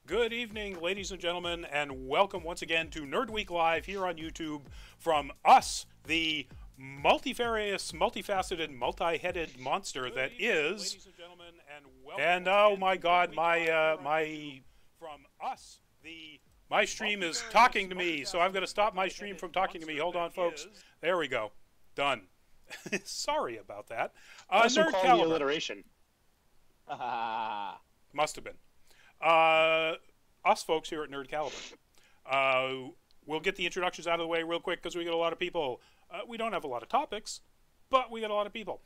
Good evening, ladies and gentlemen, and welcome once again to Nerd Week Live here on YouTube from us, the multifarious, multifaceted, multi-headed monster that is. Ladies and gentlemen, and oh my God, my stream is talking to me, so I've got to stop my stream from talking to me. Hold on, folks. There we go. Done. Sorry about that. Nerd Caliber. Alliteration. Must have been. Us folks here at Nerd Caliber. We'll get the introductions out of the way real quick because we get a lot of people. We don't have a lot of topics, but we get a lot of people.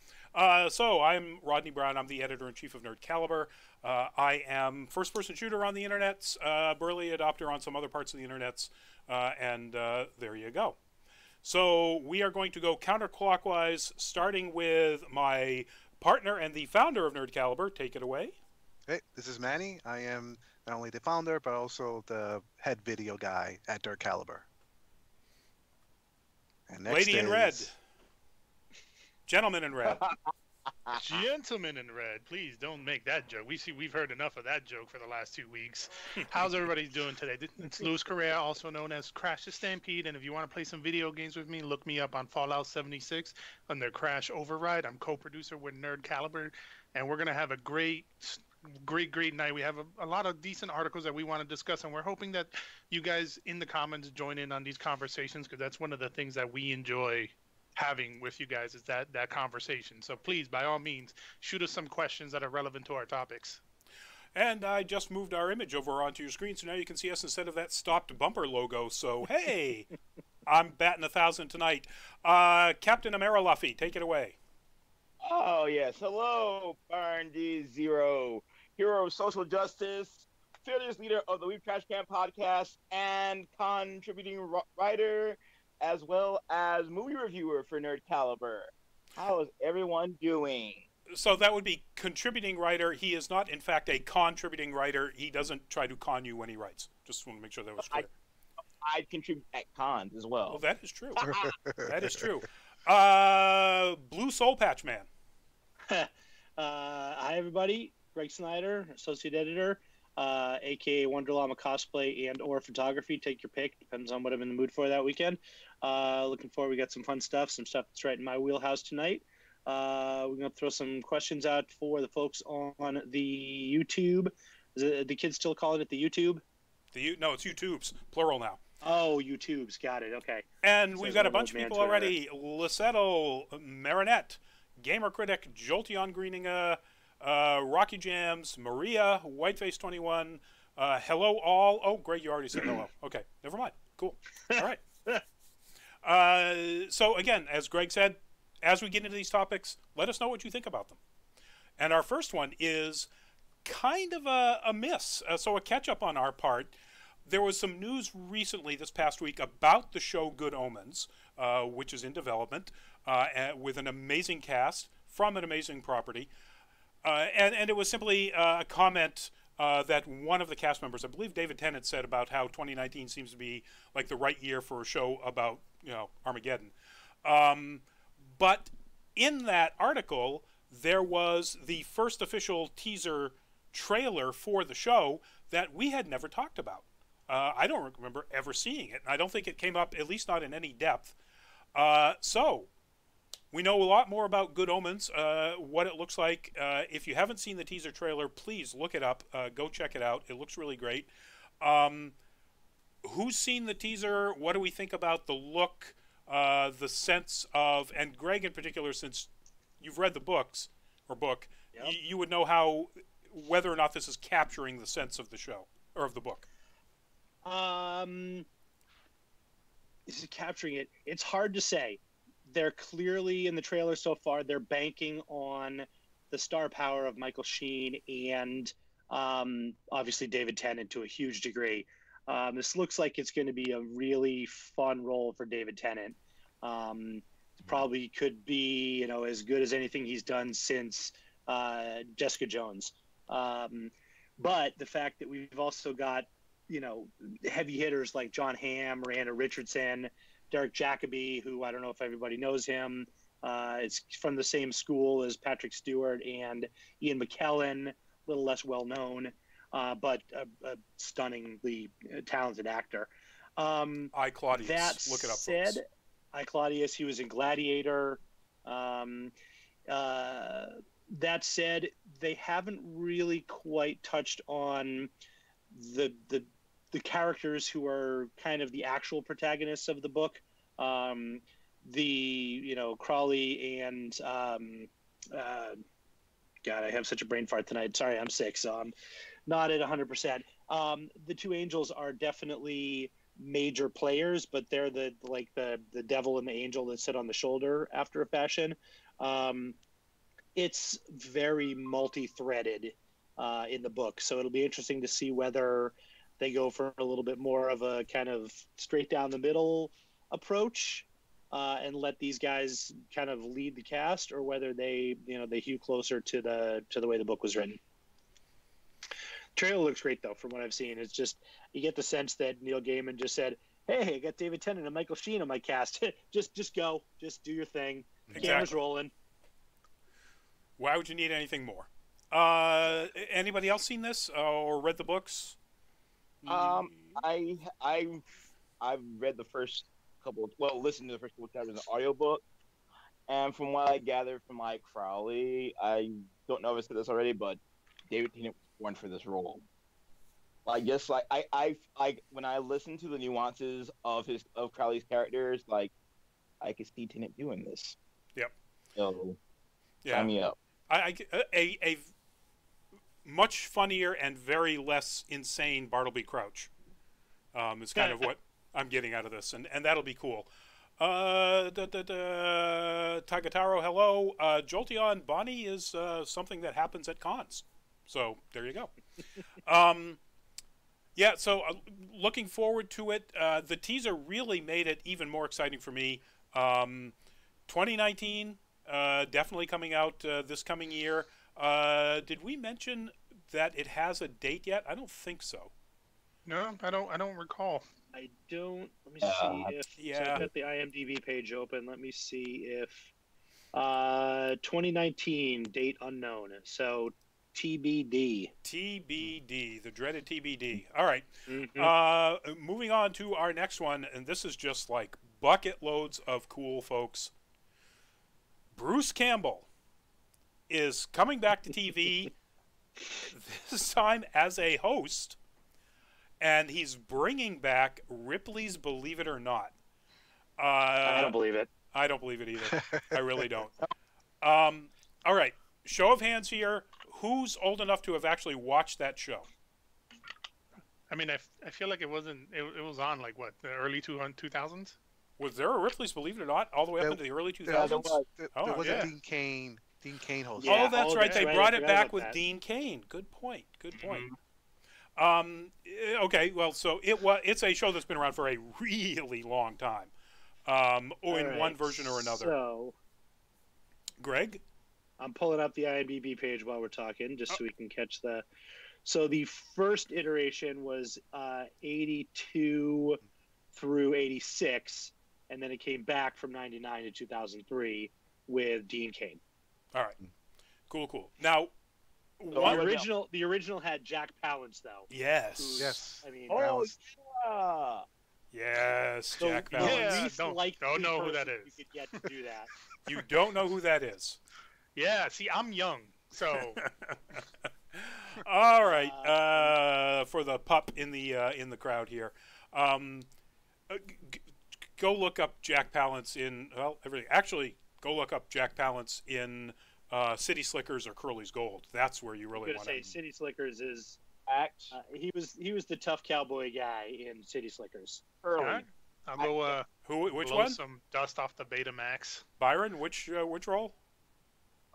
So I'm Rodney Brown. I'm the editor-in-chief of Nerd Caliber. I am first-person shooter on the internets, burly adopter on some other parts of the internets, and there you go. So we are going to go counterclockwise, starting with my partner and the founder of Nerd Caliber. Take it away. Hey, this is Manny. I am not only the founder, but also the head video guy at Nerd Caliber. And next Lady in red. Gentleman in red. Gentleman in red. Please don't make that joke. We've heard enough of that joke for the last 2 weeks. How's everybody doing today? It's Luis Correa, also known as Crash the Stampede. And if you want to play some video games with me, look me up on Fallout 76 on their Crash Override. I'm co-producer with Nerd Caliber, and we're going to have a great night. We have a lot of decent articles that we want to discuss, and we're hoping that you guys in the comments join in on these conversations, because that's one of the things that we enjoy having with you guys, is that conversation. So please, by all means, shoot us some questions that are relevant to our topics. And I just moved our image over onto your screen, so now you can see us instead of that stopped bumper logo. So hey, I'm batting 1,000 tonight. Captain Ameriluffy, take it away. Oh yes, hello, Barn D0, hero of social justice, fearless leader of the Weeb Trash Can podcast, and contributing writer, as well as movie reviewer for Nerd Caliber. How is everyone doing? So that would be contributing writer. He is not, in fact, a contributing writer. He doesn't try to con you when he writes. Just want to make sure that was clear. I contribute at cons as well. Well, that is true. That is true. Blue Soul Patch Man. Hi everybody, Greg Snyder, associate editor, aka Wonderllama cosplay and or photography. Take your pick, depends on what I'm in the mood for that weekend. Looking forward, we got some fun stuff, some stuff that's right in my wheelhouse tonight. We're gonna throw some questions out for the folks on the YouTube. Is it, the kids still calling it the YouTube? No, it's YouTubes, plural now. Oh, YouTubes, got it. Okay. And we've got a bunch of people already. Lissetto, Marinette, Gamer Critic, Jolteon Greeninga, Rocky Jams, Maria, Whiteface21, hello all. Oh, Greg, you already said hello. Okay, never mind. Cool. All right. So again, as Greg said, as we get into these topics, let us know what you think about them. And our first one is kind of a miss. So a catch-up on our part. There was some news recently this past week about the show Good Omens, which is in development, with an amazing cast from an amazing property. And it was simply a comment that one of the cast members, I believe David Tennant, said about how 2019 seems to be like the right year for a show about, Armageddon. But in that article, there was the first official teaser trailer for the show that we had never talked about. I don't remember ever seeing it. I don't think it came up, at least not in any depth. So we know a lot more about Good Omens, what it looks like. If you haven't seen the teaser trailer, please look it up. Go check it out. It looks really great. Who's seen the teaser? What do we think about the look, the sense of, and Greg in particular, since you've read the book, yep. you would know whether or not this is capturing the sense of the show, or of the book. Is it capturing it? It's hard to say. They're clearly in the trailer so far. They're banking on the star power of Michael Sheen and obviously David Tennant to a huge degree. This looks like it's going to be a really fun role for David Tennant. Probably could be, as good as anything he's done since Jessica Jones. But the fact that we've also got heavy hitters like John Hamm, Miranda Richardson, Derek Jacobi, who I don't know if everybody knows him. It's from the same school as Patrick Stewart and Ian McKellen, a little less well known. but a stunningly talented actor. I Claudius. That Look it up, said, folks. I Claudius. He was in Gladiator. That said, they haven't really quite touched on the characters who are kind of the actual protagonists of the book. Crawley and God, I have such a brain fart tonight. Sorry, I'm sick, so I'm not at 100%. The two angels are definitely major players, but they're the devil and the angel that sit on the shoulder after a fashion. It's very multi-threaded in the book, so it'll be interesting to see whether they go for a little bit more of a kind of straight down the middle approach and let these guys kind of lead the cast, or whether they hew closer to the way the book was written. Trailer looks great though, from what I've seen. It's just, you get the sense that Neil Gaiman just said, "Hey, I got David Tennant and Michael Sheen on my cast. just go, just do your thing. Exactly. Camera's rolling." Why would you need anything more? Anybody else seen this or read the books? I've read the first listened to the first couple of chapters in the audiobook, and from what I gathered from Mike Crowley, I don't know if I said this already, but David Tennant was born for this role. Like, just like I when I listened to the nuances of Crowley's characters, like, I could see Tennant doing this. Yep. So, yeah. sign me up. A much funnier and very less insane Bartleby Crouch is kind of what I'm getting out of this, and that'll be cool. Tagataro, hello. Jolteon Bonnie is something that happens at cons. So there you go. Yeah, so looking forward to it. The teaser really made it even more exciting for me. 2019, definitely coming out this coming year. Did we mention that it has a date yet? I don't think so. No, I don't recall. I don't. Let me see if. Yeah. So I've got the IMDb page open. Let me see if 2019 date unknown. So TBD. TBD, the dreaded TBD. All right. Mm-hmm. Moving on to our next one, and this is just like bucket loads of cool, folks. Bruce Campbell is coming back to TV, this time as a host, and he's bringing back Ripley's Believe It or Not. I don't believe it. I don't believe it either. I really don't. All right. Show of hands here. Who's old enough to have actually watched that show? I mean, I feel like it wasn't. It was on like what, the early 2000s. Was there a Ripley's Believe It or Not all the way up into the early 2000s? There was yeah. a Dean Cain host. Oh, that's right. that's They right. brought I it forgot back about with that. Dean Cain. Good point. Good point. Mm-hmm. Okay. Well, so it's a show that's been around for a really long time, or in one version or another. So Greg, I'm pulling up the IMDb page while we're talking, just so we can catch the. So the first iteration was 82 through 86, and then it came back from 99 to 2003 with Dean Cain. all right, cool. Now, The original had Jack Palance though. yes, Yes. I mean, yes, so Jack the Palance. least don't likely know who that person is. You could get to do that. You don't know who that is. Yeah, see, I'm young, so All right, for the pup in the crowd here, go look up Jack Palance in everything. Actually, go look up Jack Palance in City Slickers or Curly's Gold. That's where you really want to. City Slickers is Act he was the tough cowboy guy in City Slickers. early. Alright. I'll go Which blow one? some dust off the Betamax. Byron, which role?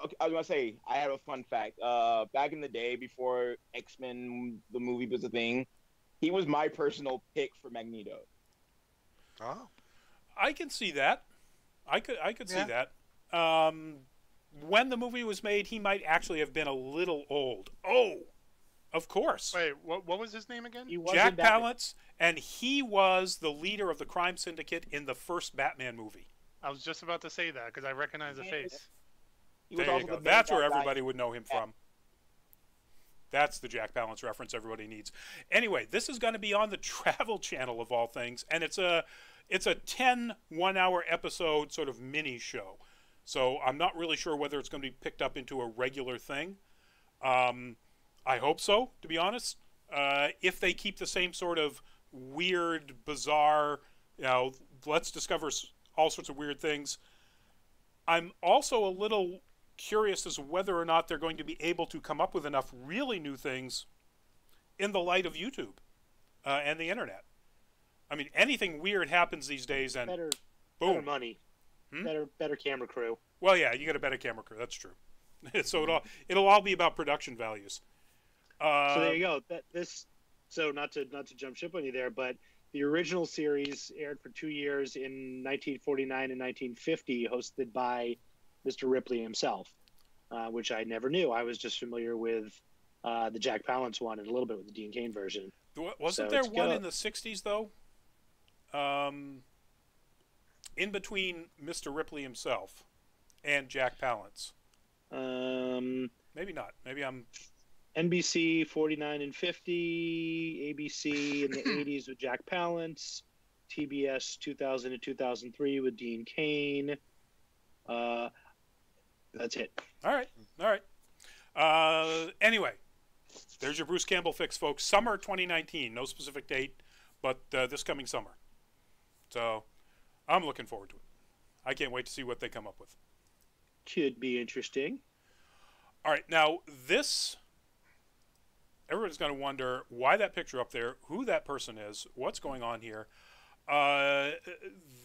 Okay, I was gonna say, I have a fun fact. Back in the day, before X-Men the movie was a thing, he was my personal pick for Magneto. Oh. I can see that. I could see that. When the movie was made, he might actually have been a little old. Oh, of course. Wait, what was his name again? He was Jack in Batman. Palance, and he was the leader of the crime syndicate in the first Batman movie. I was just about to say that because I recognize the face. He was There you also go. the main That's where bad guy. everybody would know him from. That's the Jack Palance reference everybody needs. Anyway, this is going to be on the Travel Channel of all things, and it's a 10 one-hour episode sort of mini show. So I'm not really sure whether it's going to be picked up into a regular thing. I hope so, to be honest. If they keep the same sort of weird, bizarre, let's discover all sorts of weird things. I'm also a little curious as to whether or not they're going to be able to come up with enough really new things in the light of YouTube and the internet. I mean, anything weird happens these days, and Better boom. money. Better camera crew. Well, yeah, you get a better camera crew. That's true. So it'll all be about production values. So there you go. So not to jump ship on you there, but the original series aired for 2 years in 1949 and 1950, hosted by Mr. Ripley himself, which I never knew. I was just familiar with the Jack Palance one and a little bit with the Dean Cain version. Wasn't there one in the 60s, though? In between Mr. Ripley himself and Jack Palance. Maybe not. Maybe I'm... NBC 49 and 50, ABC in the 80s with Jack Palance, TBS 2000 to 2003 with Dean Cain. That's it. All right. Anyway, there's your Bruce Campbell fix, folks. Summer 2019. No specific date, but this coming summer. So I'm looking forward to it. I can't wait to see what they come up with. Should be interesting. All right. Now, this... Everyone's going to wonder why that picture up there, who that person is, what's going on here.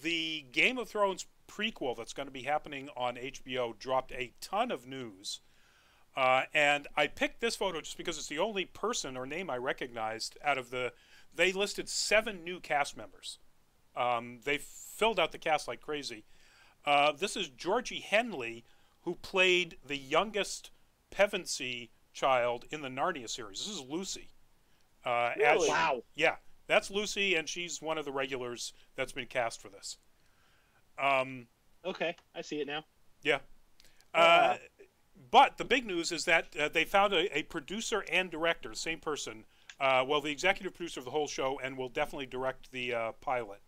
The Game of Thrones prequel that's going to be happening on HBO dropped a ton of news. And I picked this photo just because it's the only person or name I recognized out of the... They listed 7 new cast members. They filled out the cast like crazy. This is Georgie Henley, who played the youngest Pevensey child in the Narnia series. This is Lucy. Really? Wow. Yeah, that's Lucy, and she's one of the regulars that's been cast for this. Okay, I see it now. Yeah. But the big news is that they found a producer and director, same person, the executive producer of the whole show, and will definitely direct the pilot.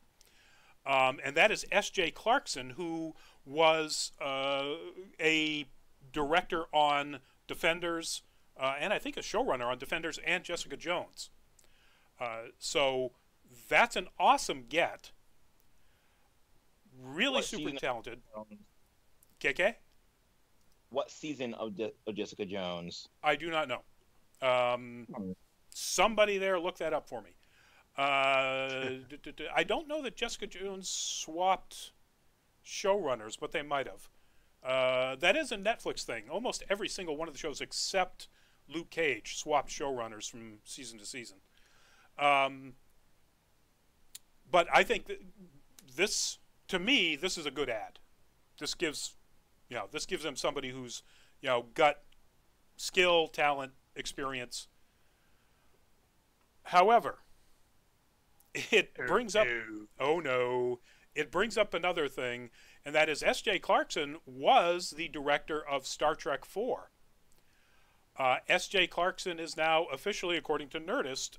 And that is S.J. Clarkson, who was a director on Defenders, and I think a showrunner on Defenders and Jessica Jones. So that's an awesome get. Really super talented. KK? What season of Jessica Jones? I do not know. Somebody there look that up for me. I don't know that Jessica Jones swapped showrunners, but they might have. That is a Netflix thing. Almost every single one of the shows except Luke Cage swapped showrunners from season to season. But I think this, to me, this is a good ad. This gives them somebody who's, got skill, talent, experience. However, it brings up, it brings up another thing, and that is S.J. Clarkson was the director of Star Trek IV. S.J. Clarkson is now officially, according to Nerdist,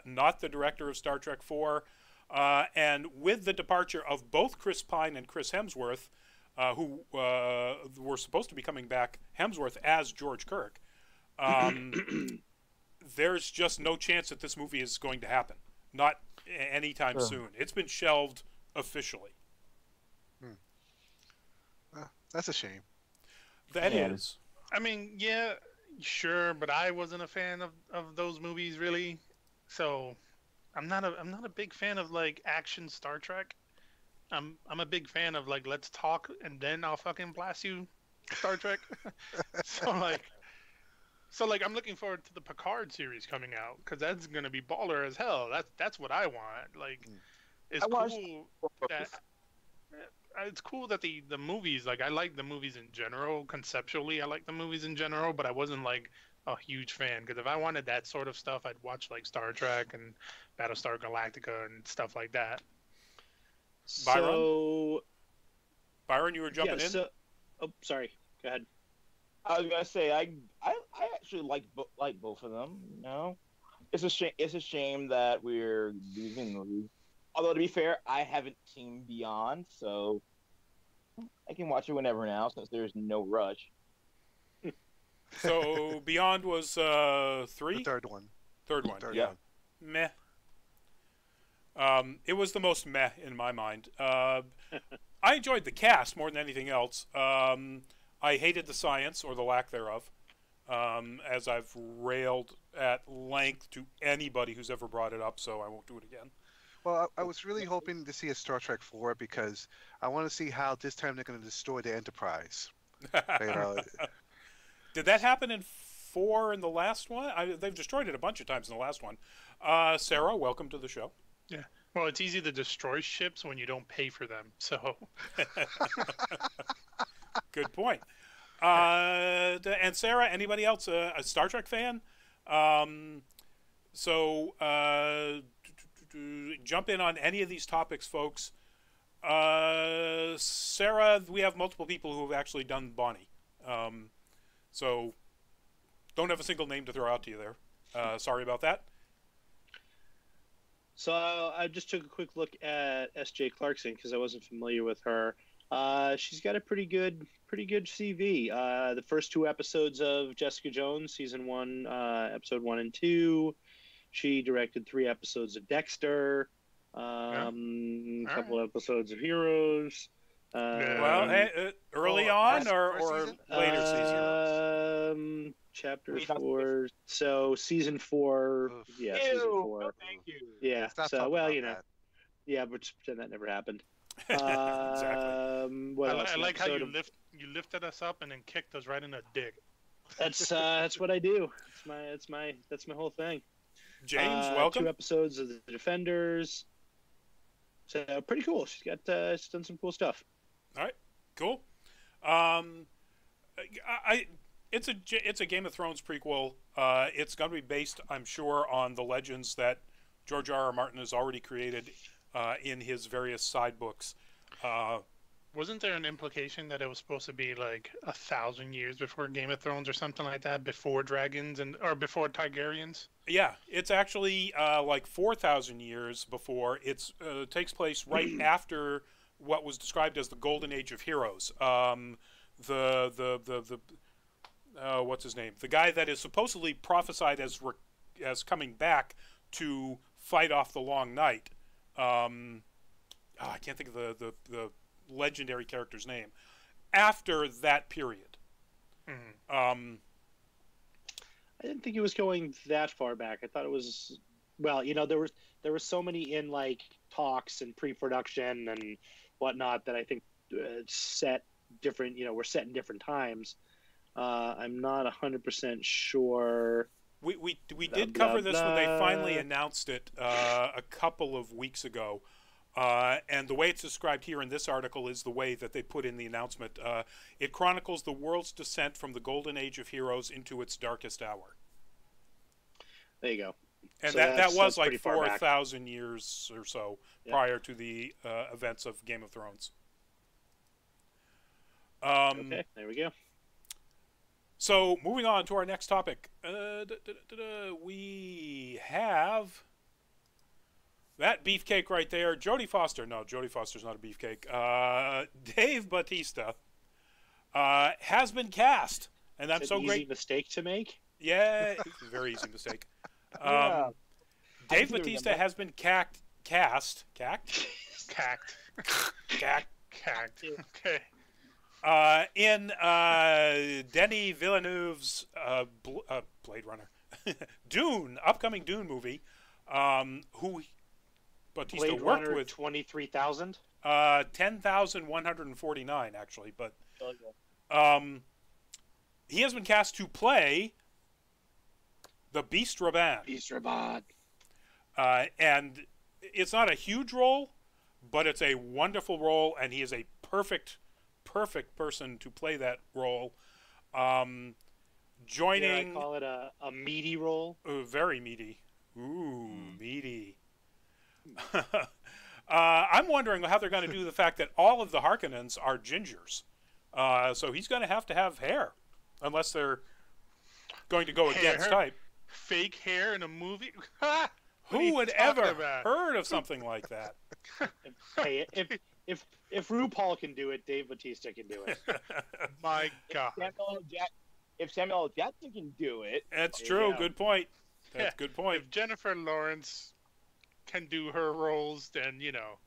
not the director of Star Trek IV, and with the departure of both Chris Pine and Chris Hemsworth, who were supposed to be coming back, Hemsworth as George Kirk, there's just no chance that this movie is going to happen. Not anytime soon. It's been shelved officially. That's a shame. That is. I mean, yeah, sure, but I wasn't a fan of those movies really. So I'm not a big fan of like action Star Trek. I'm a big fan of like let's talk and then I'll fucking blast you Star Trek. So I'm looking forward to the Picard series coming out because that's gonna be baller as hell. That's what I want. Like, it's cool that the movies, like I like the movies in general. Conceptually, I like the movies in general, but I wasn't like a huge fan because if I wanted that sort of stuff, I'd watch like Star Trek and Battlestar Galactica and stuff like that. Byron, you were jumping in? Oh, sorry. Go ahead. I was gonna say I actually like both of them. You know, it's a shame. It's a shame that we're losing those. Although to be fair, I haven't seen Beyond, so I can watch it whenever now since there's no rush. So Beyond was 3. The third one. Third one. Third Yeah. one. Meh. It was the most meh in my mind. I enjoyed the cast more than anything else. I hated the science, or the lack thereof, as I've railed at length to anybody who's ever brought it up, so I won't do it again. Well, I was really hoping to see a Star Trek 4 because I want to see how this time they're going to destroy the Enterprise. You know, Did that happen in 4 in the last one? They've destroyed it a bunch of times in the last one. Sarah, welcome to the show. Yeah. Well, it's easy to destroy ships when you don't pay for them. So. Good point. And Sarah, anybody else a Star Trek fan? Jump in on any of these topics, folks. Sarah, we have multiple people who have actually done Bonnie. So don't have a single name to throw out to you there. Sorry about that. So I just took a quick look at S.J. Clarkson because I wasn't familiar with her. She's got a pretty good CV. The first 2 episodes of Jessica Jones, season 1, episode 1 and 2. She directed 3 episodes of Dexter, a couple of episodes of Heroes. Early on or later season? Chapter 4. So season 4. Yeah, season 4. No, thank you. Yeah. Stop So talking well, about you know. that. Yeah, but just pretend that never happened. Exactly. What else? I like how Episode you of- lifted us up and then kicked us right in the dick. That's what I do. That's my whole thing. James, 2 welcome. episodes of the Defenders. So pretty cool. She's done some cool stuff. All right, cool. It's a Game of Thrones prequel. It's going to be based, I'm sure, on the legends that George R.R. Martin has already created in his various side books. Wasn't there an implication that it was supposed to be like 1,000 years before Game of Thrones or something like that, before dragons or before Targaryens? Yeah, it's actually like 4,000 years before. It takes place right after what was described as the Golden Age of Heroes. What's his name? The guy that is supposedly prophesied as coming back to fight off the Long Night. I can't think of the legendary character's name. After that period. Mm-hmm. I didn't think it was going that far back. I thought it was, well, you know, there were so many in like talks and pre-production and whatnot that I think set different. You know, we're set in different times. I'm not 100% sure. We did cover this when they finally announced it a couple of weeks ago. And the way it's described here in this article is the way that they put in the announcement. It chronicles the world's descent from the golden age of heroes into its darkest hour. There you go. And So that was like pretty far back. 4,000 years or so prior to the events of Game of Thrones. Okay, there we go. So moving on to our next topic. We have that beefcake right there. Jodie Foster. No, Jodie Foster's not a beefcake. Dave Bautista has been cast. And I'm It's so an great. easy mistake to make. Yeah, it's a very easy mistake. Yeah. Dave do Bautista remember. has been cast. Cacked. Cact. Cacked. Okay. In Denis Villeneuve's Blade Runner, Dune, upcoming Dune movie, who Bautista Blade worked Runner with 23,000. 10,149 actually, but he has been cast to play the Beast Raban. Beast Raban. And it's not a huge role, but it's a wonderful role, and he is a perfect person to play that role. Joining, I call it a meaty role. very meaty. Ooh, meaty. I'm wondering how they're going to do the fact that all of the Harkonnens are gingers. So he's going to have hair, unless they're going to go against type. Fake hair in a movie? Ha! Who would ever about? heard of something like that? Hey, if RuPaul can do it, Dave Bautista can do it. My God. If Samuel L. Jackson can do it, That's true. go. Good point. That's Yeah. good point. If Jennifer Lawrence can do her roles, then you know.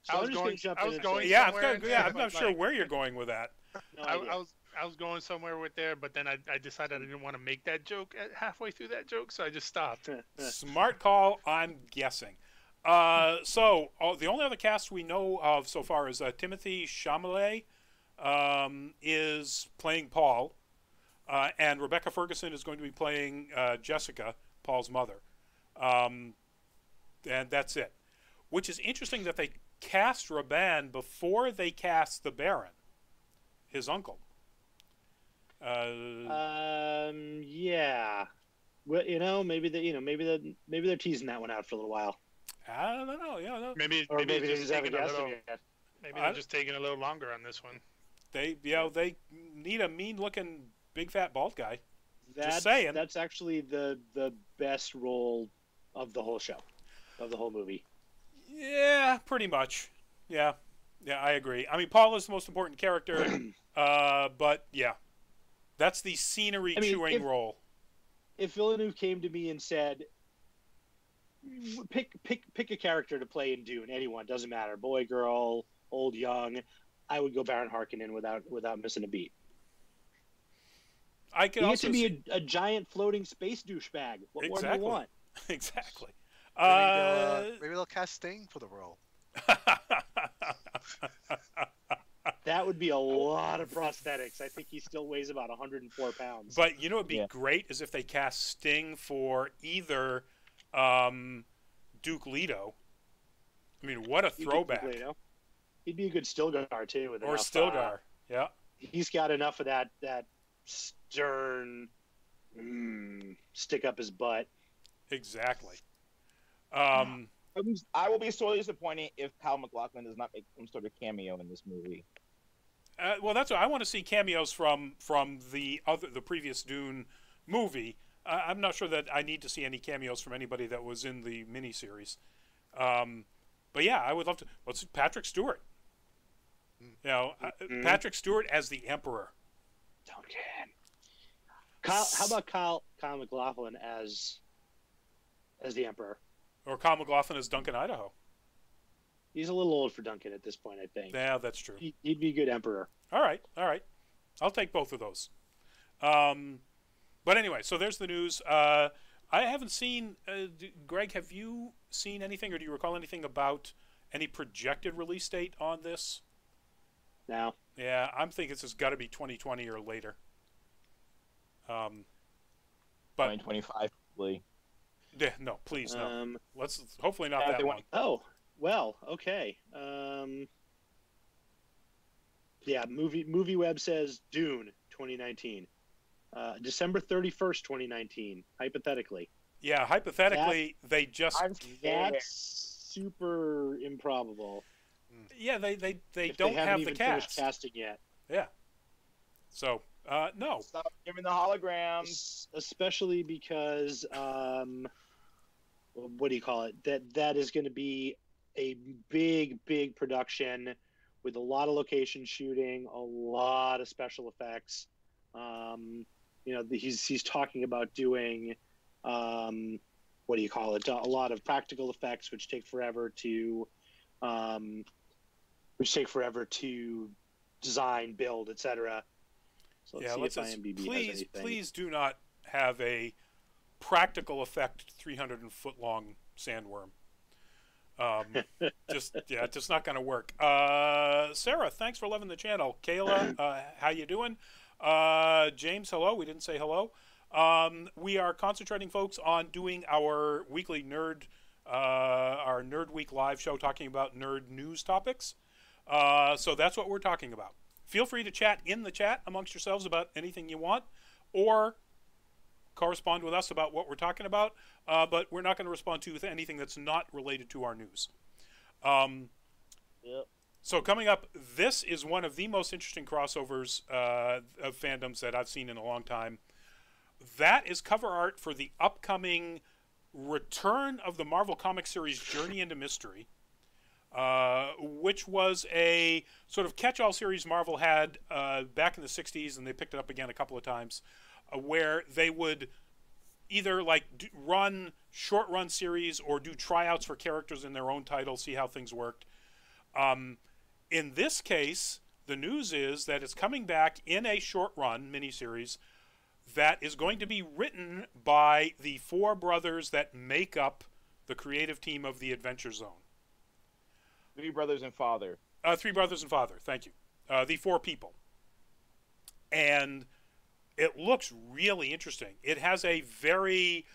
So I'm just going to jump in and say- Yeah, somewhere in I'm there, not but, sure like, where you're going with that. No I idea. was going somewhere with there, but then I decided I didn't want to make that joke halfway through that joke, so I just stopped. Smart call, I'm guessing. So the only other cast we know of so far is Timothy Chalamet is playing Paul, and Rebecca Ferguson is going to be playing Jessica, Paul's mother. And that's it. Which is interesting that they cast Raban before they cast the Baron, his uncle. Yeah. Well, maybe they're teasing that one out for a little while. I don't know. Yeah, no. Maybe Or maybe they it's just haven't taking a guessed little. it yet. Maybe they're just taking a little longer on this one. They need a mean-looking, big fat bald guy. That's, saying. That's actually the best role of the whole show, of the whole movie. Yeah, pretty much. Yeah, I agree. I mean, Paul is the most important character, but yeah, that's the scenery-chewing role. If Villeneuve came to me and said, pick a character to play in Dune, anyone, doesn't matter, boy, girl, old, young, I would go Baron Harkonnen without missing a beat. I could He gets also to be a giant floating space douchebag. What more do you want? Exactly. Maybe they'll cast Sting for the role. That would be a lot of prosthetics. I think he still weighs about 104 pounds. But you know what would be great is if they cast Sting for either Duke Leto. I mean, what a throwback. He'd be a good Stilgar too. With Or enough, Stilgar, yeah. He's got enough of that stern stick up his butt. Exactly. I will be sorely disappointed if Kyle MacLachlan does not make some sort of cameo in this movie. Well, that's what I want to see cameos from the previous Dune movie. I'm not sure that I need to see any cameos from anybody that was in the miniseries. But yeah, I would love to. Let's see Patrick Stewart. Patrick Stewart as the Emperor. Duncan. How about Kyle MacLachlan as the Emperor? Or Kyle MacLachlan as Duncan Idaho. He's a little old for Duncan at this point, I think. Yeah, that's true. He'd be a good Emperor. All right. I'll take both of those. But anyway, so there's the news. I haven't seen, Greg, have you seen anything, or do you recall anything about any projected release date on this? No. Yeah, I'm thinking this has got to be 2020 or later. But 2025, probably. Yeah, no, please no. Let's hopefully not that one. Oh, well, okay. Yeah, Movie Web says Dune 2019. December 31st, 2019, hypothetically. Yeah, hypothetically, they just... That's super improbable. Yeah, they If don't they have haven't the even cast. finished casting yet. Yeah. So, no. Stop giving the holograms. Especially because, what do you call it? That is going to be a big production with a lot of location shooting, a lot of special effects. He's talking about doing, what do you call it? A lot of practical effects, which take forever to design, build, etc. So let's see if IMDb has anything. Please do not have a practical effect 300-foot long sandworm. Just not going to work. Sarah, thanks for loving the channel. Kayla, how you doing? James, hello. We didn't say hello. We are concentrating, folks, on doing our weekly our Nerd Week live show, talking about nerd news topics. So that's what we're talking about. Feel free to chat in the chat amongst yourselves about anything you want, or correspond with us about what we're talking about, but we're not going to respond to anything that's not related to our news. Yep. So coming up, this is one of the most interesting crossovers of fandoms that I've seen in a long time. That is cover art for the upcoming return of the Marvel Comics series Journey into Mystery, which was a sort of catch-all series Marvel had back in the 60s, and they picked it up again a couple of times, where they would either like run short-run series or do tryouts for characters in their own title, see how things worked. In this case, the news is that it's coming back in a short-run miniseries that is going to be written by the four brothers that make up the creative team of the Adventure Zone. Three brothers and father. Three brothers and father, thank you. The four people. And it looks really interesting. It has a very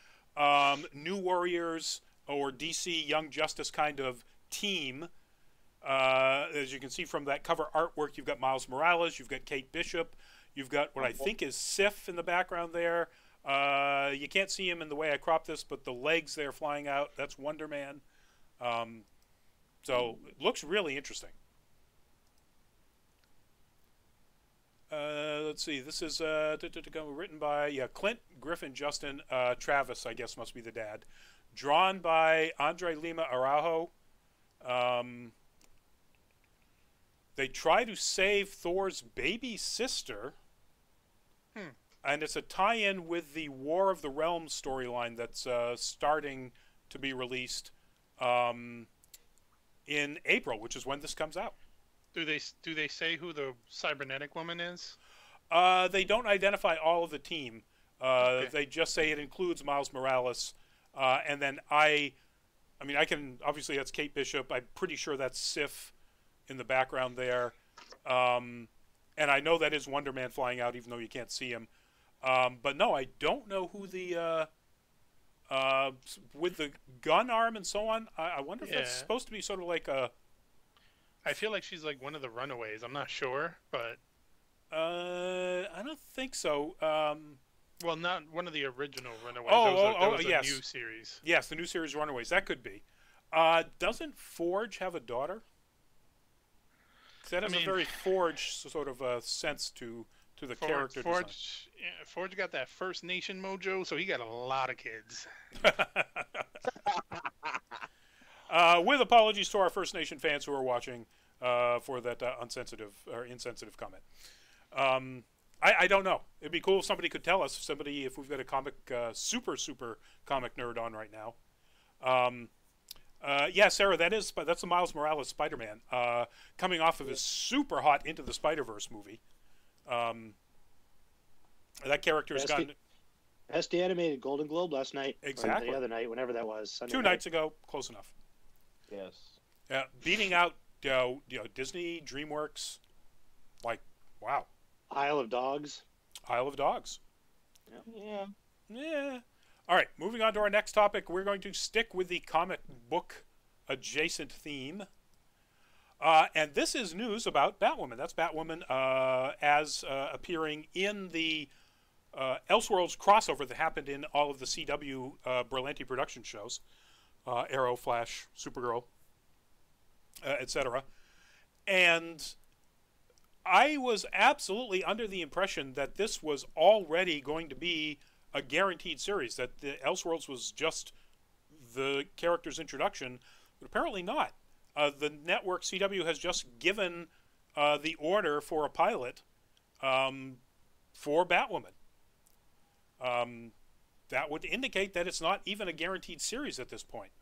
New Warriors or DC Young Justice kind of team. As you can see from that cover artwork, you've got Miles Morales, you've got Kate Bishop, you've got what I think is Sif in the background there. You can't see him in the way I cropped this, but the legs there flying out, that's Wonder Man. So it looks really interesting. Let's see. This is written by Clint, Griffin, Justin, Travis, I guess must be the dad. Drawn by Andre Lima Araujo. They try to save Thor's baby sister. And it's a tie-in with the War of the Realms storyline that's starting to be released in April, which is when this comes out. Do they say who the cybernetic woman is? They don't identify all of the team. Okay. They just say it includes Miles Morales. And then I can, obviously that's Kate Bishop. I'm pretty sure that's Sif in the background there. And I know that is Wonder Man flying out, even though you can't see him. But no, I don't know who the, with the gun arm and so on, I wonder if that's supposed to be sort of like a... I feel like she's like one of the Runaways. I'm not sure, but... I don't think so. Well, not one of the original Runaways. That was a new series. Yes, the new series Runaways. That could be. Doesn't Forge have a daughter? 'Cause that has a very Forge sort of sense to the character design. Forge got that First Nation mojo, so he got a lot of kids. With apologies to our First Nation fans who are watching for that insensitive comment. I don't know. It'd be cool if somebody could tell us. If we've got a comic super comic nerd on right now. Yeah, Sarah, that's the Miles Morales Spider-Man coming off of his super hot Into the Spider-Verse movie. That character has gotten best animated Golden Globe last night. Exactly. Or the other night, whenever that was. Sunday 2 nights ago, close enough. Yes. Beating out Disney, DreamWorks, like wow. Isle of Dogs. Isle of Dogs. Yeah. Yeah. All right, moving on to our next topic. We're going to stick with the comic book adjacent theme. And this is news about Batwoman. That's Batwoman as appearing in the Elseworlds crossover that happened in all of the CW Berlanti production shows. Arrow, Flash, Supergirl, etc. And I was absolutely under the impression that this was already going to be a guaranteed series, that the Elseworlds was just the character's introduction, but apparently not. The network CW has just given the order for a pilot for Batwoman. That would indicate that it's not even a guaranteed series at this point.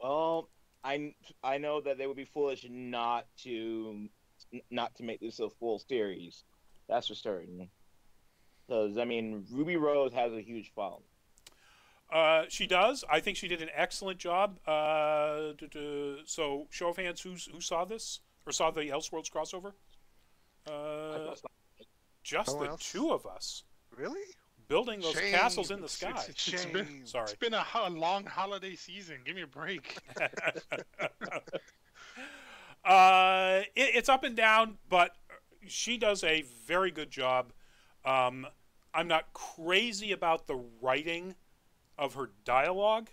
Well, I know that they would be foolish not to make this a full series. That's for certain. Because Ruby Rose has a huge following. She does. I think she did an excellent job. So, show of hands, who saw this or saw the Elseworlds crossover? Just the two of us. Really? Building those castles in the sky. It's been a long holiday season. Give me a break. It's up and down, but she does a very good job. I'm not crazy about the writing of her dialogue.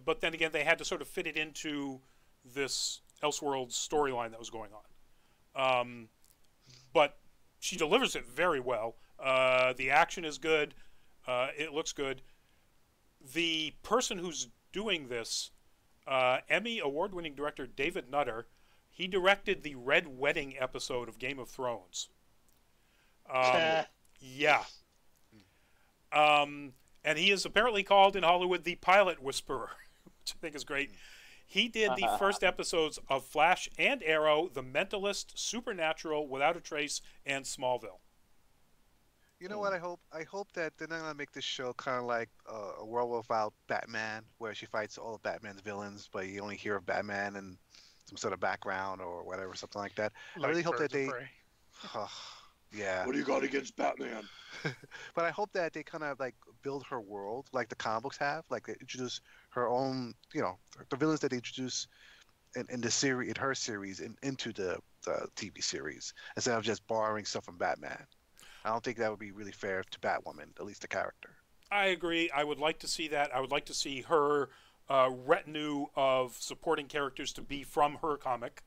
but then again, they had to sort of fit it into this Elseworlds storyline that was going on. But she delivers it very well. The action is good. It looks good. The person who's doing this, Emmy award-winning director David Nutter, he directed the Red Wedding episode of Game of Thrones. Yeah. And he is apparently called in Hollywood the Pilot Whisperer, which I think is great. He did the first episodes of Flash and Arrow, The Mentalist, Supernatural, Without a Trace, and Smallville. You know what I hope? I hope that they're not gonna make this show kind of like a World Without Batman, where she fights all of Batman's villains, but you only hear of Batman and some sort of background or whatever, something like that. Like I really hope that Birds of they. Prey. Yeah. What do you got against Batman? But I hope that they kind of like build her world like the comic books have, like they introduce her own, the villains that they introduce in the series, in her series, into the TV series, instead of just borrowing stuff from Batman. I don't think that would be really fair to Batwoman, at least the character. I agree. I would like to see that. I would like to see her retinue of supporting characters to be from her comic.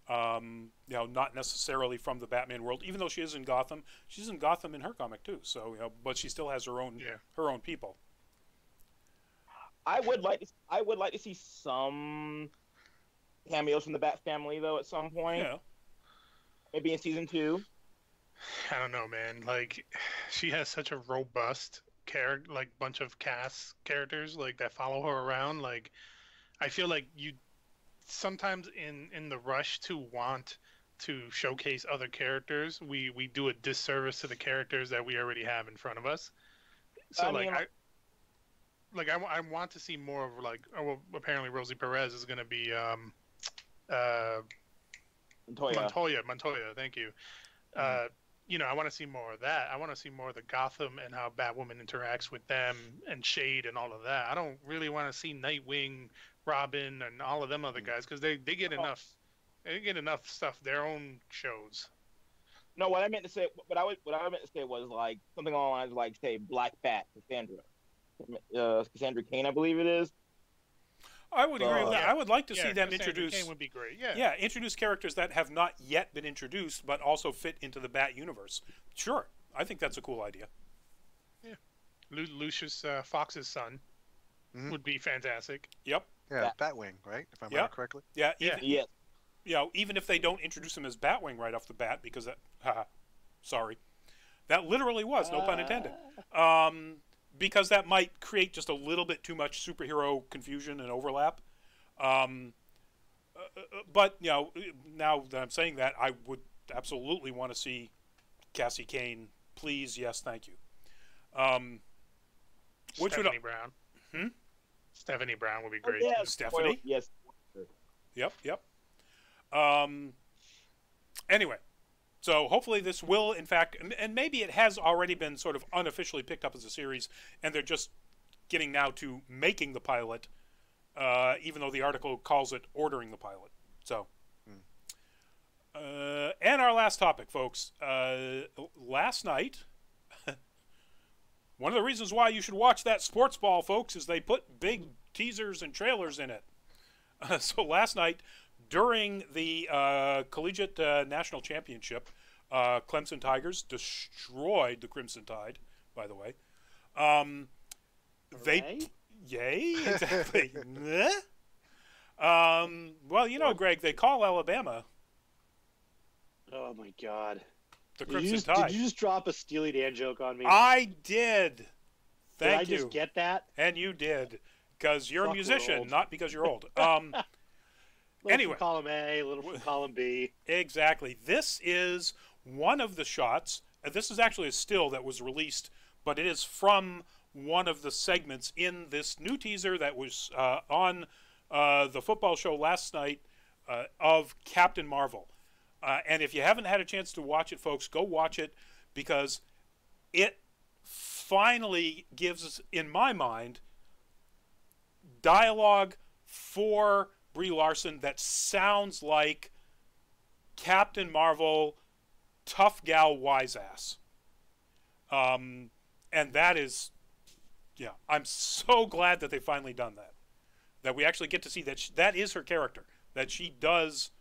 Not necessarily from the Batman world, even though she is in Gotham. She's in Gotham in her comic too. So, but she still has her own people. I would like to see some cameos from the Bat family though at some point. Yeah. Maybe in season 2. I don't know, man. Like, she has such a robust bunch of cast characters like that follow her around. Like, I feel like you sometimes in the rush to want to showcase other characters, we do a disservice to the characters that we already have in front of us. So I want to see more of apparently Rosie Perez is going to be Montoya. Thank you. I want to see more of that. I want to see more of the Gotham and how Batwoman interacts with them and Shade and all of that. I don't really want to see Nightwing, Robin, and all of them other guys because they get enough. They get enough stuff, their own shows. No, what I meant to say was like something along the lines of like say Black Bat, Cassandra Cain, I believe it is. I would agree with that. I would like to see them Cassandra introduce. Cain would be great. Yeah. Yeah, introduce characters that have not yet been introduced, but also fit into the Bat universe. Sure, I think that's a cool idea. Yeah, Lucius Fox's son would be fantastic. Yep. Yeah, Batwing, right? If I remember correctly. Yeah. Yeah. Even if they don't introduce him as Batwing right off the bat, because sorry, that literally was no pun intended. Because that might create just a little bit too much superhero confusion and overlap. But now that I'm saying that, I would absolutely want to see Cassie Cain. Please, yes, thank you. Stephanie Brown. Stephanie Brown would be great. Yeah, Stephanie? Yes. Yep. Anyway, so hopefully this will, in fact, and maybe it has already been sort of unofficially picked up as a series, and they're just getting now to making the pilot, even though the article calls it ordering the pilot. So, and our last topic, folks. Last night, one of the reasons why you should watch that sports ball, folks, is they put big teasers and trailers in it. So last night, during the Collegiate National Championship, Clemson Tigers destroyed the Crimson Tide, by the way. Yay, exactly. Well, Greg, they call Alabama Oh my God! the Crimson Tide. Did you just drop a Steely Dan joke on me? I did. Thank you. Did I just get that? And you did, because you're a Fuck, we're musician, old. not because you're old. Little Anyway. from column A, little from column B. Exactly. This is one of the shots. This is actually a still that was released, but it is from one of the segments in this new teaser that was on the football show last night of Captain Marvel. And if you haven't had a chance to watch it, folks, go watch it, because it finally gives, in my mind, dialogue for Brie Larson that sounds like Captain Marvel, tough gal, wise ass. And that is, Yeah, I'm so glad that they finally done that. That we actually get to see that that is her character. That she does.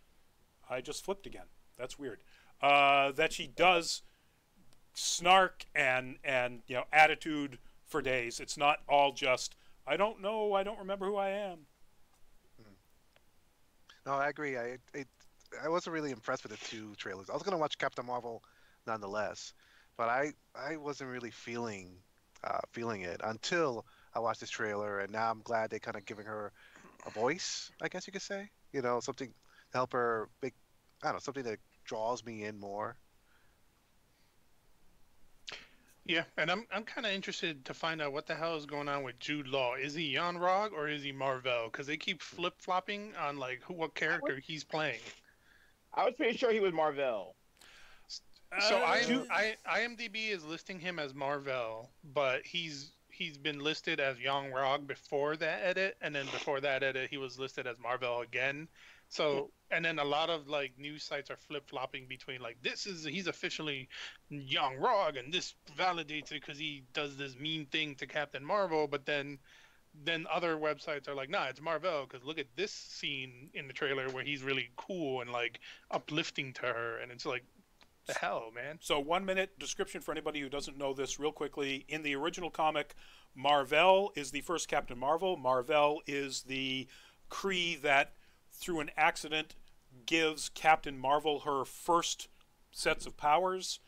I just flipped again. That's weird. That she does snark and attitude for days. It's not all just I don't know. I don't remember who I am. No, I agree. I wasn't really impressed with the two trailers. I was gonna watch Captain Marvel nonetheless, but I wasn't really feeling it until I watched this trailer, and now I'm glad they're kind of giving her a voice, I guess you could say. Something to help her make, I don't know, something that draws me in more. Yeah, and I'm kind of interested to find out what the hell is going on with Jude Law. Is he Jan Rog or is he Marvel? Because they keep flip flopping on like what character he's playing. I was pretty sure he was Marvel. So IMDb is listing him as Marvel, but he's been listed as Jan Rog before that edit, and then before that edit he was listed as Marvel again. So, and then a lot of like news sites are flip flopping between like he's officially Young Rog, and this validates it because he does this mean thing to Captain Marvel. But then other websites are like, nah, it's Marvel because look at this scene in the trailer where he's really cool and like uplifting to her, and it's like, the hell, man. So 1 minute description for anybody who doesn't know this real quickly. In the original comic, Marvel is the first Captain Marvel. Marvel is the Kree that through an accident gives Captain Marvel her first sets of powers,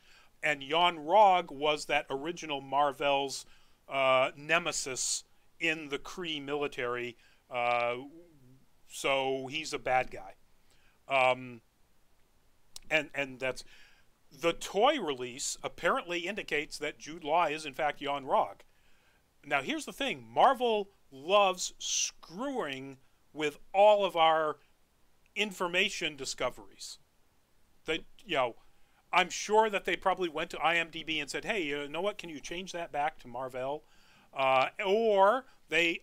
and Jan Rog was that original Marvel's nemesis in the Kree military, so he's a bad guy. And that's the toy release apparently indicates that Jude Law is in fact Jan Rog. Now here's the thing: Marvel loves screwing with all of our information discoveries. That I'm sure that they probably went to IMDb and said, "Hey, you know what? Can you change that back to Marvel?" Or they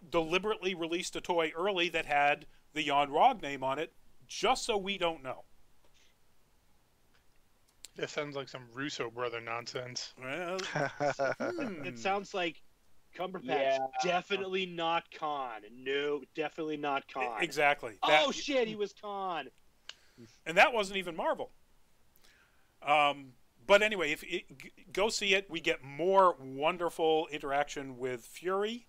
deliberately released a toy early that had the Jan Rog name on it, just so we don't know. That sounds like some Russo brother nonsense. Well, It sounds like Cumberbatch, definitely not Khan. No, definitely not Khan. Exactly. Oh shit, he was Khan. And that wasn't even Marvel. But anyway, go see it. We get more wonderful interaction with Fury.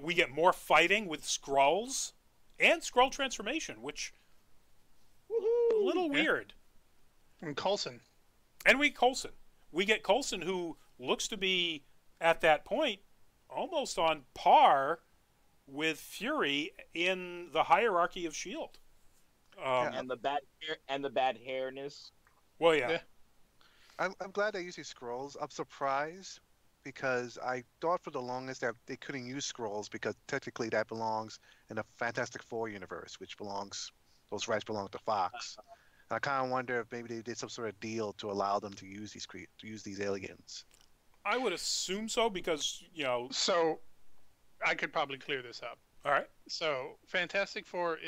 We get more fighting with Skrulls and Skrull transformation, which a little weird. And Coulson. And Coulson. We get Coulson, who looks to be at that point almost on par with Fury in the hierarchy of Shield. And the bad hairness. Well, yeah. I'm glad they use these scrolls. I'm surprised because I thought for the longest that they couldn't use Skrulls because technically that belongs in the Fantastic Four universe, which those rights belong to Fox. And I kind of wonder if maybe they did some sort of deal to allow them to use these aliens. I would assume so because, So, I could probably clear this up. All right. So, Fantastic Four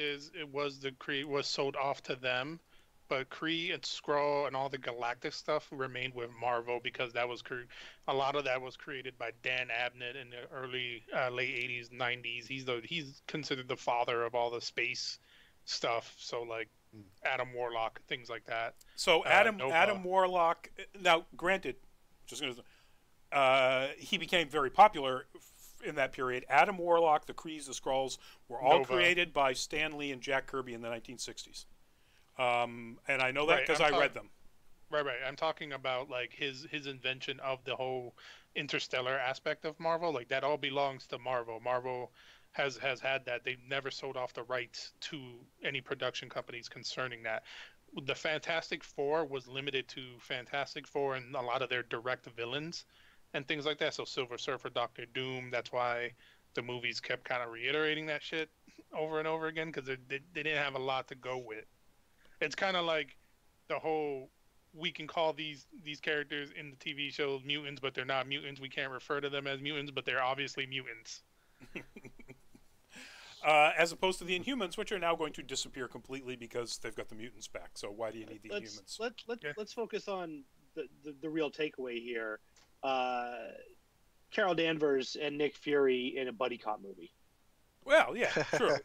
was sold off to them, but Kree and Skrull and all the galactic stuff remained with Marvel because that was a lot of that was created by Dan Abnett in the early late 80s, 90s. He's considered the father of all the space stuff. So like Adam Warlock, things like that. So Adam Warlock. Now, granted, he became very popular in that period. Adam Warlock, the Krees, the Skrulls were all created by Stan Lee and Jack Kirby in the 1960s. And I know that because I read them. Right. I'm talking about like his invention of the whole interstellar aspect of Marvel. Like that all belongs to Marvel. Marvel has had that. They've never sold off the rights to any production companies concerning that. The Fantastic Four was limited to Fantastic Four and a lot of their direct villains and things like that. So Silver Surfer, Doctor Doom. That's why the movies kept kind of reiterating that shit over and over again because they didn't have a lot to go with. It's kind of like the whole we can call these characters in the TV shows mutants, but they're not mutants. We can't refer to them as mutants, but they're obviously mutants. As opposed to the Inhumans, which are now going to disappear completely because they've got the mutants back. So why do you need the Inhumans? Let's focus on the real takeaway here. Carol Danvers and Nick Fury in a buddy cop movie. Well, yeah, true.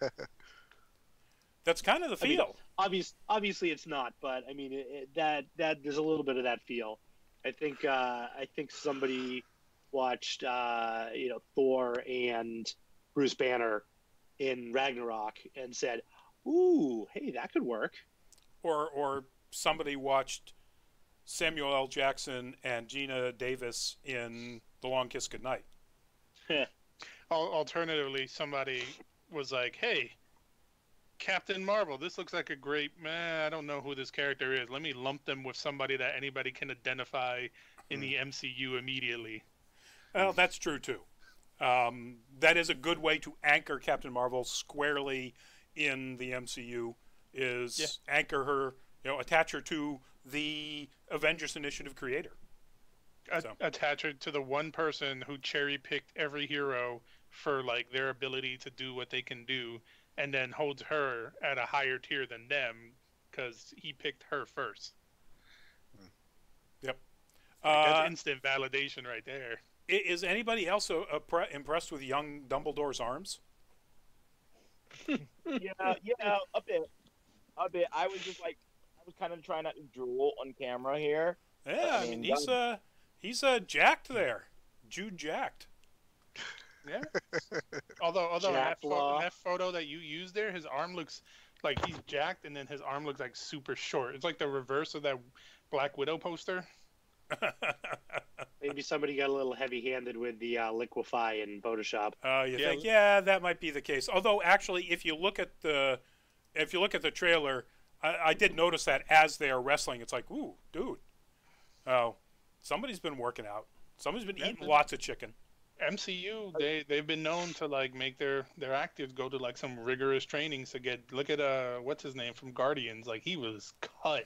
That's kind of the feel. I mean, obviously it's not, but I mean that there's a little bit of that feel. I think somebody watched Thor and Bruce Banner in Ragnarok and said, "Ooh, hey, that could work." Or somebody watched Samuel L. Jackson and Gina Davis in The Long Kiss Goodnight. Alternatively, somebody was like, "Hey, Captain Marvel, this looks like a great man. I don't know who this character is. Let me lump them with somebody that anybody can identify in the MCU immediately." Well, that's true too. That is a good way to anchor Captain Marvel squarely in the MCU. Anchor her, attach her to the Avengers Initiative creator. Attach her to the one person who cherry picked every hero for like their ability to do what they can do, and then holds her at a higher tier than them because he picked her first. Yep. That's instant validation right there. Is anybody else impressed with young Dumbledore's arms? Yeah, a bit. I was kind of trying not to drool on camera here. Yeah, I mean he's jacked there. Jude jacked. Yeah. Although that photo that you used there, his arm looks like he's jacked, and then his arm looks like super short. It's like the reverse of that Black Widow poster. Maybe somebody got a little heavy-handed with the liquefy in Photoshop. You think, yeah, that might be the case. Although, actually, if you look at the trailer, I did notice that as they are wrestling, it's like, ooh, dude, somebody's been working out. Somebody's been eating lots of chicken. MCU, they've been known to like make their actors go to like some rigorous trainings to get. Look at what's his name from Guardians? Like he was cut.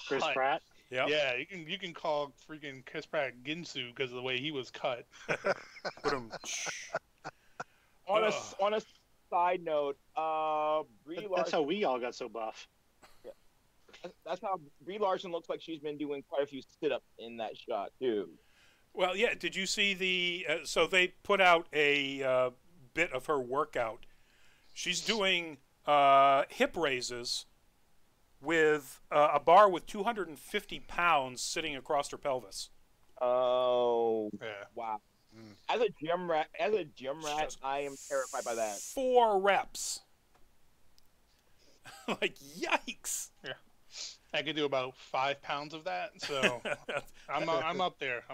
Chris Pratt. Yep. Yeah, you can call freaking Chris Pratt Ginsu because of the way he was cut. On a side note, That's how we all got so buff. That's how Brie Larson looks like she's been doing quite a few sit-ups in that shot too. Well, yeah. Did you see the? So they put out a bit of her workout. She's doing hip raises with a bar with 250 pounds sitting across her pelvis. Oh, yeah. Wow! As a gym rat, I am terrified by that. 4 reps. Like yikes! Yeah. I could do about 5 pounds of that, so I'm up there.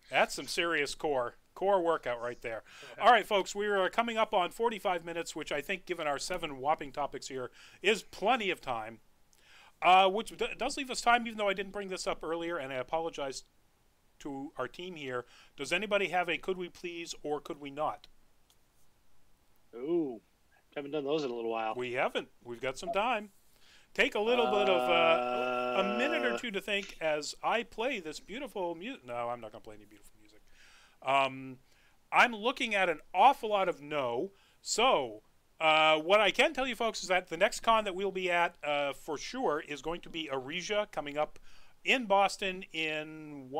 That's some serious core workout right there. All right, folks, we are coming up on 45 minutes, which I think, given our 7 whopping topics here, is plenty of time. Which does leave us time, even though I didn't bring this up earlier, and I apologize to our team here. Does anybody have a could we please or could we not? Ooh, haven't done those in a little while. We haven't. We've got some time. Take a little bit of a minute or two to think as I play this beautiful music. No, I'm not going to play any beautiful music. I'm looking at an awful lot of no. So what I can tell you, folks, is that the next con that we'll be at for sure is going to be Arisia, coming up in Boston in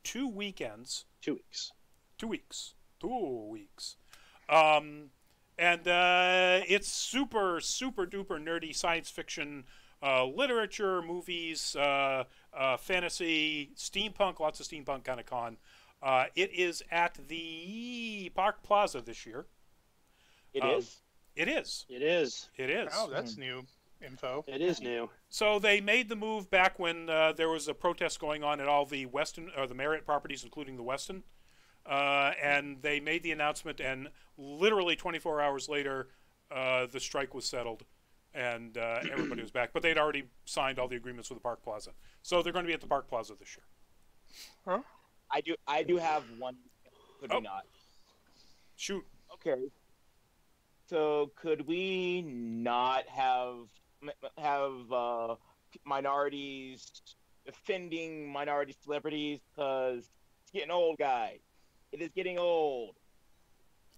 2 weekends. 2 weeks. 2 weeks. 2 weeks. And it's super, super duper nerdy science fiction, literature, movies, fantasy, steampunk, lots of steampunk kind of con. It is at the Park Plaza this year. It is? It is. It is. It is. Oh, that's new info. It is new. So they made the move back when there was a protest going on at all the Weston, or the Marriott properties, including the Weston. And they made the announcement, and literally 24 hours later, the strike was settled, and everybody was back. But they'd already signed all the agreements with the Park Plaza, so they're going to be at the Park Plaza this year. Huh? I do have one. Could we not? Shoot. Okay. So could we not have minorities defending minority celebrities because it's getting old, guys. It is getting old.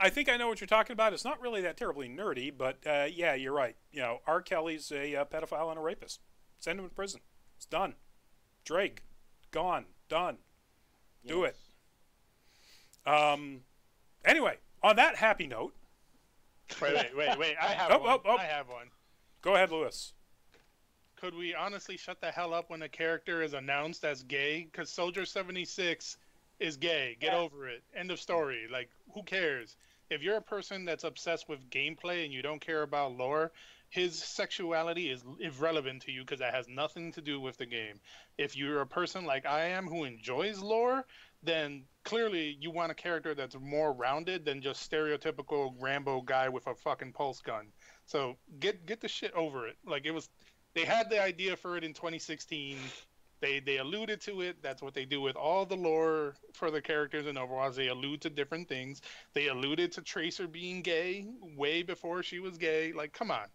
I think I know what you're talking about. It's not really that terribly nerdy, but yeah, you're right. R. Kelly's a pedophile and a rapist. Send him to prison. It's done. Drake, gone, done. Do it. Anyway, on that happy note. Wait. I have one. I have one. Go ahead, Lewis. Could we honestly shut the hell up when a character is announced as gay? Because Soldier 76 is gay. Get over it. End of story. Like, who cares? If you're a person that's obsessed with gameplay and you don't care about lore, his sexuality is irrelevant to you because that has nothing to do with the game. If you're a person like I am who enjoys lore, then clearly you want a character that's more rounded than just stereotypical Rambo guy with a fucking pulse gun. So get the shit over it. Like, they had the idea for it in 2016. They alluded to it. That's what they do with all the lore for the characters in Overwatch. They allude to different things. They alluded to Tracer being gay way before she was gay. Like, come on,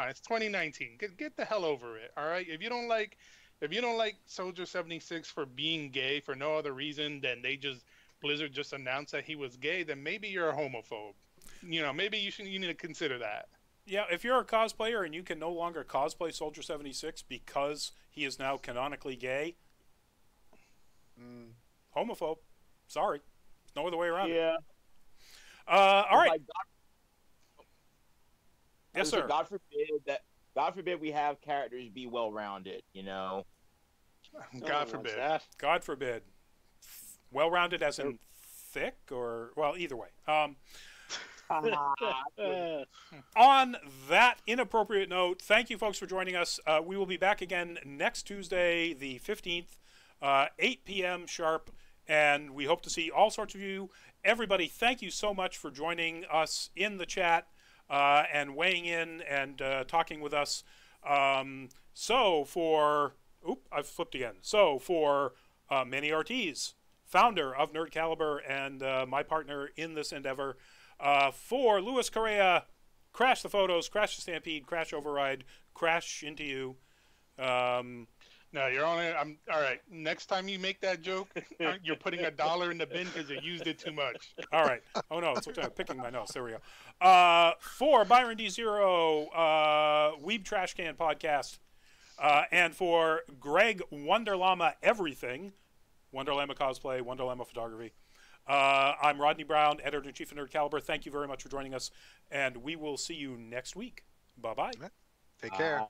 it's 2019. Get the hell over it. All right. If you don't like Soldier 76 for being gay for no other reason than Blizzard just announced that he was gay, then maybe you're a homophobe. Maybe you need to consider that. Yeah, if you're a cosplayer and you can no longer cosplay Soldier 76 because he is now canonically gay, homophobe. Sorry. No other way around it. All right. Yes, sir. God forbid we have characters be well-rounded, God forbid. God forbid. Well-rounded as in thick or, well, either way. On that inappropriate note, thank you folks for joining us. We will be back again next Tuesday, the 15th, 8 p.m. sharp, and we hope to see all sorts of you. Everybody, thank you so much for joining us in the chat and weighing in and talking with us. So for Manny Ortiz, founder of Nerd Caliber and my partner in this endeavor, for Luis Correa, crash the photos, crash the stampede, crash override, crash into you. No, you're only. All right. Next time you make that joke, you're putting $1 in the bin because you used it too much. All right. Oh no, it's picking my nose. There we go. For Byron D0, Weeb Trash Can Podcast, and for Greg Wonderlama Everything, Wonderlama Cosplay, Wonderlama Photography. I'm Rodney Brown, Editor-in-Chief of Nerd Caliber. Thank you very much for joining us, and we will see you next week. Bye-bye. Take care.